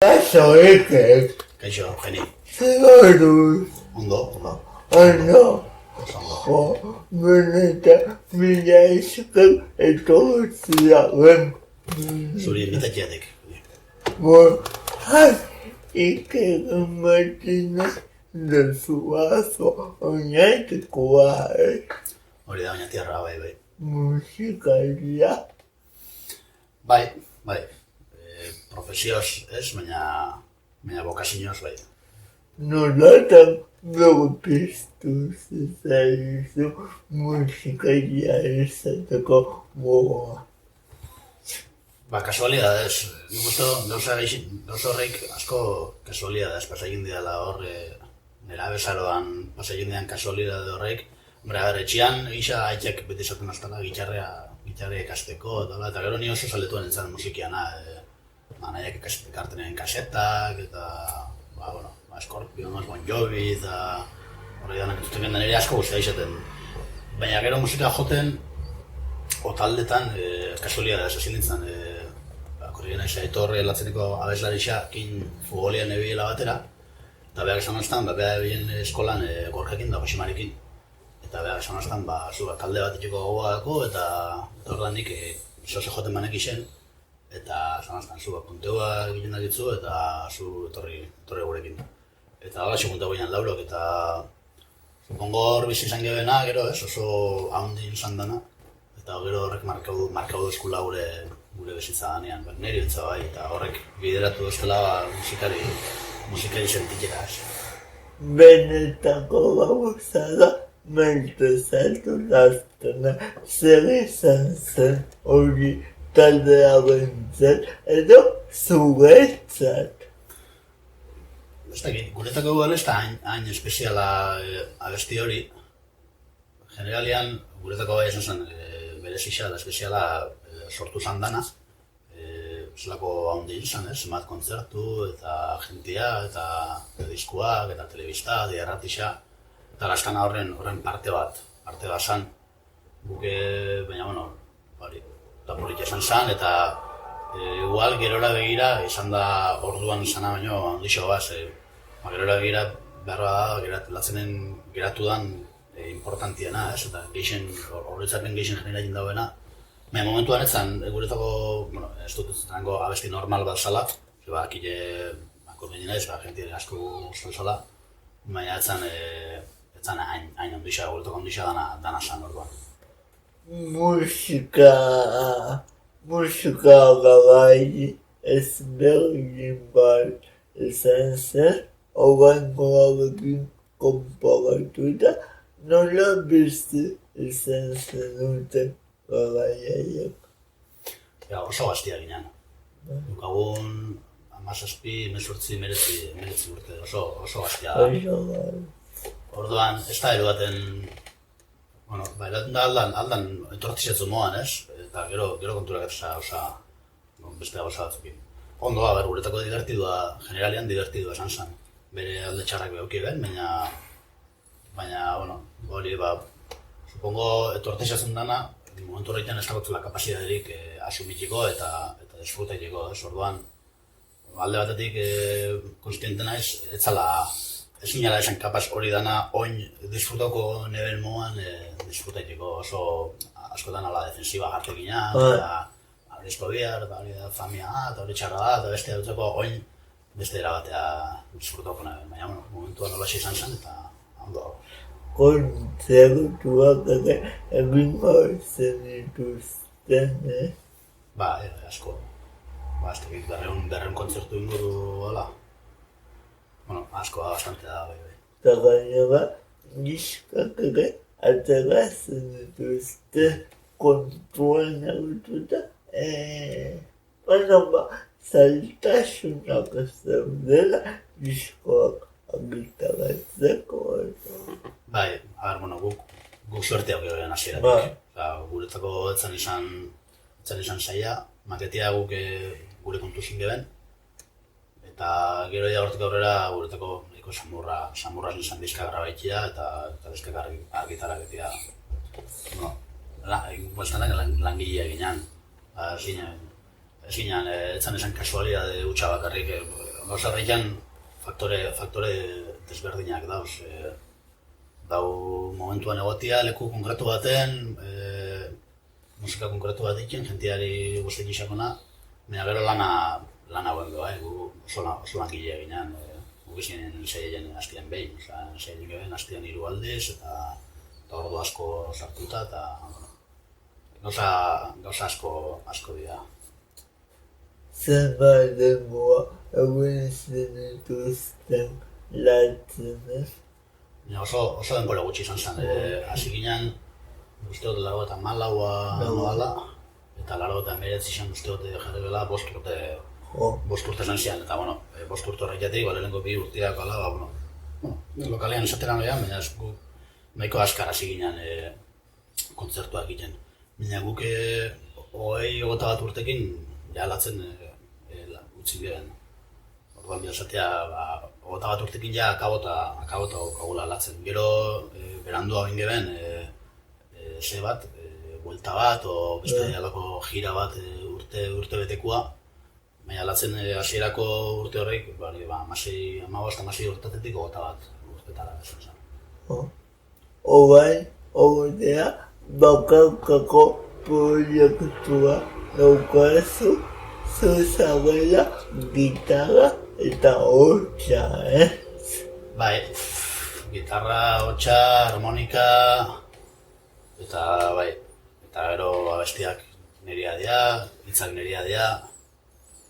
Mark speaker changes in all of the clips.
Speaker 1: Kaixo, Iker.
Speaker 2: Kaixo, Geni.
Speaker 1: Zer moduz?
Speaker 2: Ondo?
Speaker 1: Ondo.
Speaker 2: Oso ondo.
Speaker 1: Benetan, mila esker etortzea ben.
Speaker 2: Zuri invitatiatek.
Speaker 1: Iker Martinez de Zuazo oinaitekoa,
Speaker 2: Hori da oinatiarra, bai.
Speaker 1: musikaria.
Speaker 2: Bai. Profesioz ez, baina bokazioz, bai.
Speaker 1: Nolatan berpiztu zizaizu musikaria izateko gogoa.
Speaker 2: Kasualidadez. Nik uste gauza horreik asko kasualidadez pasatzen dira hor, nera bezaroan pasatzen dian kasualidade horreik. Etxean gisa haitek beti esaten aztala gitarra ikasteko, eta gero ni oso zaletuen entzaren musikiana. Nahiak ekartenen kasetak, eta Scorpion, Bon Jovi, eta horrek danak entzuten gendan ere asko guztia izaten. Baina gero musika joten, o taldetan, kasualidadez ezin nintzen, korrien aiza etorre latzeneko abeslari kin futbolian nebiela batera, eta behar esan aztan, behar ebien eskolan gorrekin da, Josimarekin. Eta behar esan aztan, talde bat itxeko gogoa dako, eta horretan nik zoze joten banek izen, eta esan aztan, punteua egiten dakitzu, eta zu etorri gurekin. Eta hola puntea guinan laurok, eta supongo hor bizi izan gebena, gero oso haundin izan dana, eta gero horrek markau duzkula gure bizitza danean, niri bentsa bai, eta horrek bideratu duzkela musikari sentitera.
Speaker 1: Benetako gauza da, maite zaitu lastena, zer izan zen hori taldea bentzat, edo zuretzat.
Speaker 2: Ez dakit, guretako guen ez da hain espeziala abesti hori. Generalian, guretako bai esan zen berezia da espeziala sortu zan dana. Zelako haundi izan, zenbat kontzertu, eta jentia, eta diskuak, eta telebista, diarratisa. Eta laskana horren parte bat zan. Buke, baina, eta politia esan zan, eta igual gerora begira, izan da orduan izana baino handixo baz. Gerora begira behar da, latzenen geratu dan importantiena, eta horretzapen geixen generatzen dauena. Baina momentuan etzan, guretako, ez dut zenango abesti normal bat zala, akile, konbenina ez, jentia asko guztu zala, baina etzan hain handixo, guretako handixo dana zan orduan.
Speaker 1: Musika garai ezberdin bat izan zen, oraingo hauekin konparatuta, nola bizi izan zenuten garaiaiak.
Speaker 2: Oso gaztia ginen. Dukagun 17, 19 urte, oso gaztia da. Orduan, ez da erugaten, aldan etortizatzu moan, ez? Eta gero konturak beste gauza batzukin. Ondo, guretako divertidua, generalian divertidua esan zen. Bere alde txarrak behauki ben, baina, hori, supongo, etortizatzen dana, momentu horretan ez dagotzula kapasidaderik asumitiko eta disfrutaitiko, ez orduan. Alde batetik konstiente naiz, ez ginala esan kapaz hori dana oin disfrutako neben moan disfrutaitiko, oso askotan ala defensiba jartu gina, eta abrezko bihar, famia eta hori txarra da, eta beste dutzeko oin beste erabatea disfrutako neben, baina momentuan hola izan zen eta ondo.
Speaker 1: Kontzertuak ere egingo zenituzten,
Speaker 2: Asko. Ez dakit, berreun kontzertu inguru, hola. Asko da, bastante da, bai.
Speaker 1: Eta gainera, diskak ere atera zenituzte kontuan egututa, zailtasunak zeudela diskoak agitaratzeko.
Speaker 2: Bai, guk suerte hau gero hasieratik. Guretzako etzan izan saia, maketia guk gure kontu zingeben. Eta gero hortik aurrera guretako samurra izan diskak grabaitia eta diskak argitarak etia. Langilea ginen. Ez ginen, etzan esan kasualidade hutsa bakarrik gauza horretan faktore desberdinak dauz. Dau momentuan egotia, leku konkretu baten, musika konkretu bat diken, jentiari guztiak isakona, baina gero lana hauen doa, gu oso langile ginean, gu izinen zeien hastian behin, zeien geben hastian 3 aldiz, eta ordu asko sartuta, eta gauza asko dira.
Speaker 1: Zenbat denboa egun zenituzten lantzen, ez?
Speaker 2: Oso denbora gutxi izan zen, hasi ginen, uste dut 84 noala, eta 89 izan uste dut jarri bela 5 urte zen zian, eta 5 urte horretatik, lehenengo 2 urteak ala, lokalean esateran behan, baina nahiko azkar hasi ginen kontzertuak egiten. Baina guk 21 urtekin ja alatzen utzi geben. Orduan bila esatea, 21 urtekin ja akabota gaula alatzen. Gero berandua egin geben ze bat, buelta bat, o beste alako gira bat urte betekua. Baina alatzen hasierako urte horrek, 15 urtetetik 21 urtetara esan zen.
Speaker 1: Ogainea bakarkako proiektua daukazu, zuzabela, gitarra eta hortza,
Speaker 2: Bai, gitarra, hortza, harmonika, eta gero abestiak nirea dira, hitzak nirea dira,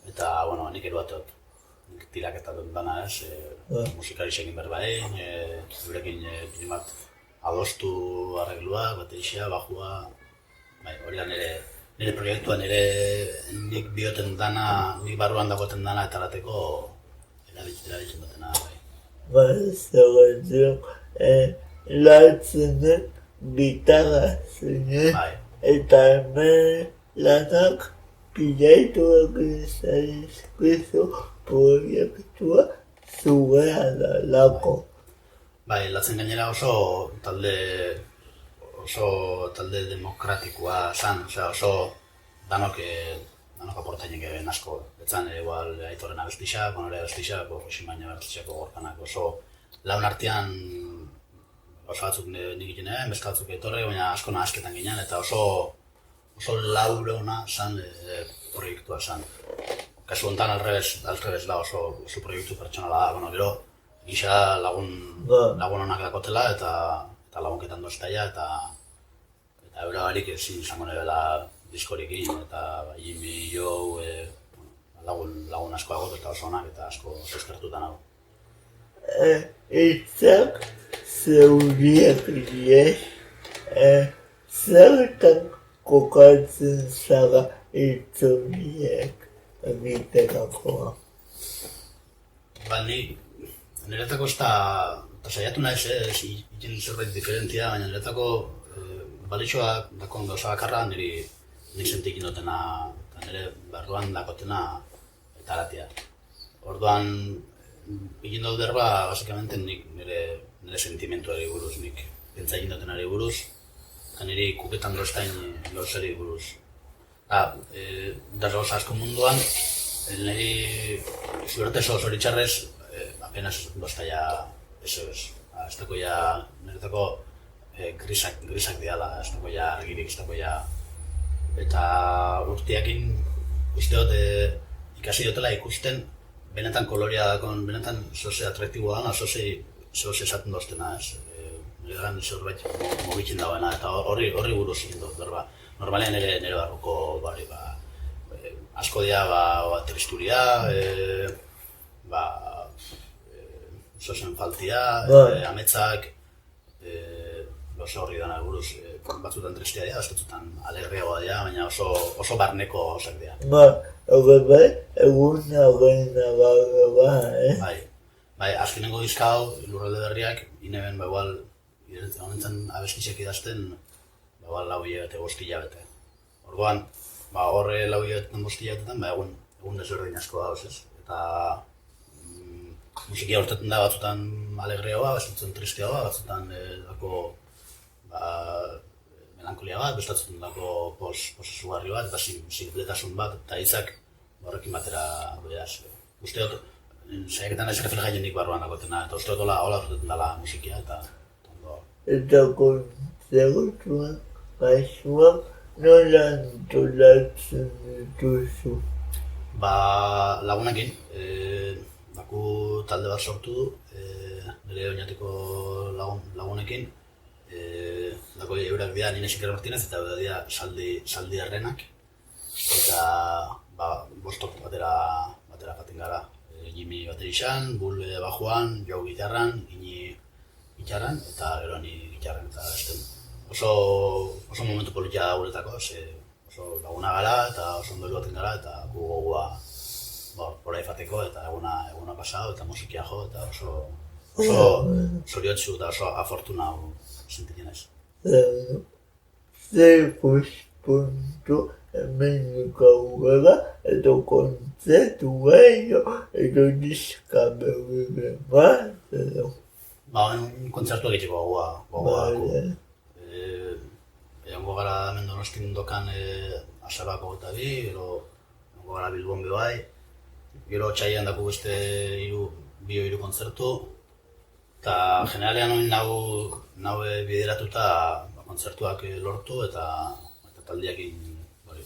Speaker 2: eta, nik eruatot. Nik tiraketatut dana ez, musikarixekin berbain, gurekin primat adostu arregluak, baterixea, bajua, hori da nire proiektua, nik bioten dana, nik barruan dagoeten dana eta lateko erabiltzen dutena.
Speaker 1: Zergatik, lantzenen gitarra zinen, eta hemen lanak pilatuak zaizkizu proiektua zurea dalako.
Speaker 2: Latzen gainera oso talde demokratikoa zan, oso danok aportainen geben asko. Etzan igual Aitorren abestixak, Onore abestixak, Josimaina abestixako gorkanak oso laun artean oso batzuk nik egiten beste batzuk etorre, baina asko nahasketan ginen, eta oso laurona zan proiektua zan. Kasu honetan alrebez da oso proiektu pertsonala da, gero gisa lagun honak dakotela eta lagunketan doztaia eta eura barik ezin izango nebela diskorikin eta Jimmy, Joe, lagun asko agot eta oso onak eta asko eskertutan hau.
Speaker 1: Itzak zeuriak diez, zertan kokatzen zara itzuriek egiterakoa?
Speaker 2: Niretako ez da saiatu naiz egin zerbait diferentia, baina niretako balitxoa dakon gauza bakarra niri sentikin dutena eta nire barruan dakotena eta aratia. Orduan, egin dut berba, basikamente nire sentimentuari buruz, nik pentsa egin dutenari buruz, eta niri kuketan doztain gauzari buruz. Da gauza asko munduan, niri zuertez zoritxarrez, apenas doztaia eso ez. Ez dako ja, niretako grisak diala, ez dako ja argirik, ez dako ja. Eta urteakin uste dut ikasi dutela ikusten benetan kolorea dakon, benetan zoze atraktiboa dana, zoze esaten doztena, ez. Niregan zerbait mugitzen dagoena, eta horri buruz egin dut, berba. Normalean nire barruko, asko dira, tristuria, zozen faltia, ametsak, oso horri dana buruz, batzutan tristia dira, batzutan alegriagoa dira, baina oso barneko osak dira.
Speaker 1: Egun nagoen
Speaker 2: azkenengo dizka hau, Lurralde Berriak, ineben, honentzen abestitxek idazten, 4 hilabete, 5 hilabete. Orduan, horre 4 hilabetetan 5 hilabetetan, egun desberdin asko dauz, ez? Eta musikia urtetan da batzutan alegriagoa, batzutan tristeagoa, batzutan melankolia bat, bestatzen dako posesugarri bat, eta sinpletasun bat, eta hitzak horrekin batera beraz. Uste dut, saiaketan ez reflejaienik barruan dakotena, eta uste dut hola urtetan dela musikia, eta ondo.
Speaker 1: Eta kontzertuak, kasuak, nola antolatzen dituzu?
Speaker 2: Ba, lagunekin, daku talde bat sortu du, nire oinatiko lagunekin, dako eurak dira Nines Iker Martinez eta eurak dira Saldi Errenak, eta bostok batera jaten gara. Jimmy baterixan, Bull bajuan, Jou gitarran, Ini gitarran, eta gero ni gitarran eta esten. Oso momentu politia da guretako, oso laguna gara eta oso ondo baten gara, eta gu gogua pora ifateko eta eguna pasau eta musikia jo, eta oso zoriotzu eta oso afortuna sentitzen ez.
Speaker 1: Zer puntu hemen gaugara edo kontzertu edo diska berri bat edo?
Speaker 2: Ba, kontzertu egiteko gogoa. Egongo gara hemen Donostin dokan Azarako eta gero egongo gara Bilbon bai, gero txaian daku beste hiru kontzertu, eta generalean oin nau bideratuta kontzertuak lortu eta taldiakin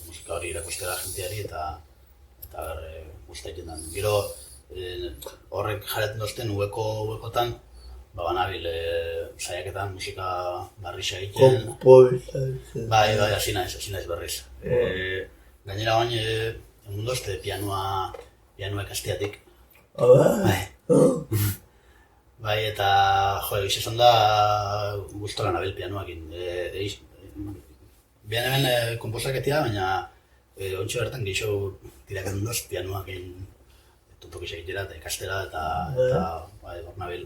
Speaker 2: musika hori irakustera jenteari eta guztaiten den. Gero horrek jarretzen dozten uekotan, banabil saiaketan musika barrixa egiten.
Speaker 1: Komposatzen.
Speaker 2: Bai, hasi naiz berriz. Gainera oin, egun dozte pianoa ikastiatik. Bai, eta izan da gustora nabil pianoakin. Bian hemen komposaketia, baina ontsu bertan gehiago tiraken doz pianoakin tontokiz egitera eta ikastera eta hor nabil.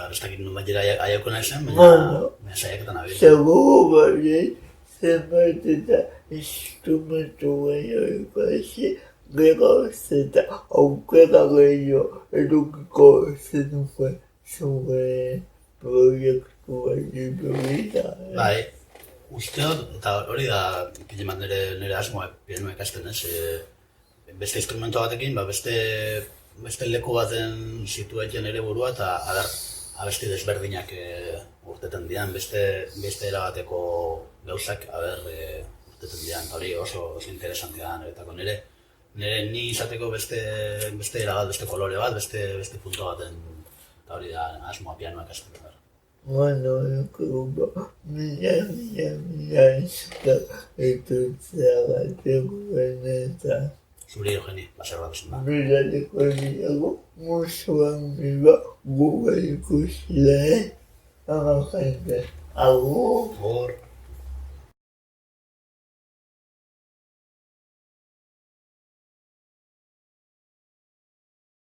Speaker 2: Ez dakit nun bat jera aiauko nahi zen, baina saiaketan nabil.
Speaker 1: Seguru bari, zenbait eta instrumentu gehiago ikasi, gero eta aukera gehiago edukiko zenuen zure proiektu bari berrita.
Speaker 2: Bai, uste dut, eta hori da pilemat nire asmoa pianoa ikasten ez, beste instrumento batekin, beste leku baten situaitzen ere burua eta abesti desberdinak urteten dian, beste erabateko gauzak urteten dian, eta hori oso interesantia da niretako nire ni izateko beste erabat, beste kolore bat, beste punto baten, eta hori da asmoa pianoa ikasten.
Speaker 1: Bueno, mila esker etortzeagatik benetan.
Speaker 2: Zuri, Eugeni, placer bat esan da.
Speaker 1: Bilaliko diago, musuan biba guga ikusi da, Agur.
Speaker 2: Agur.